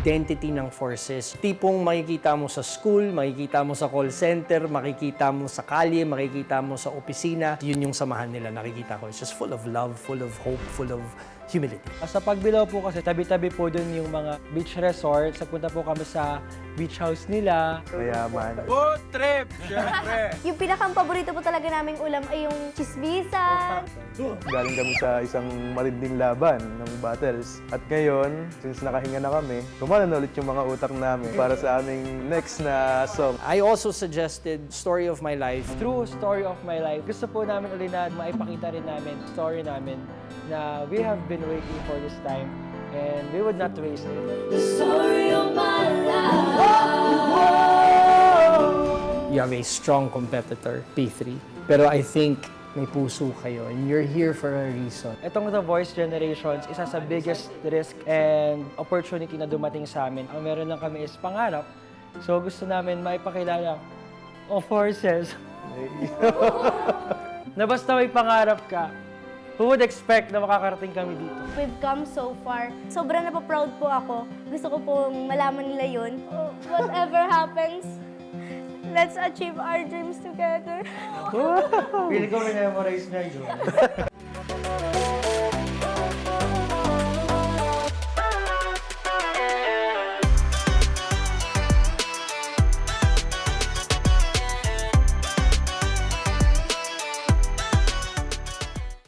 identity ng Forces. Tipong makikita mo sa school, makikita mo sa call center, makikita mo sa kalye, makikita mo sa opisina. Yun yung samahan nila, nakikita ko. It's just full of love, full of hope, full of humility. Sa Pagbilao po kasi, tabi-tabi po dun yung mga beach resort. Punta po kami sa beach house nila. Mayaman. Boat trip, syempre. Yung pinakang-paborito po talaga naming ulam ay yung chismisan. Galing kami sa isang matinding laban ng battles. At ngayon, since nakahinga na kami, gumana na ulit yung mga utak namin para sa aming next na song. I also suggested Story of My Life. True story of my life. Gusto po namin ulit na maipakita rin namin, story namin, na we have been waiting for this time and we would not waste it. You have a strong competitor, P3. Pero I think may puso kayo and you're here for a reason. Itong The Voice Generations, isa sa biggest risk and opportunity na dumating sa amin. Ang meron lang kami is pangarap. So gusto namin maipakilala ang Forces na basta may pangarap ka, who would expect na makakarating kami dito? We've come so far. Sobrang napaproud po ako. Gusto ko pong malaman nila yun. Whatever happens, let's achieve our dreams together. Feeling ko may memorize na yun.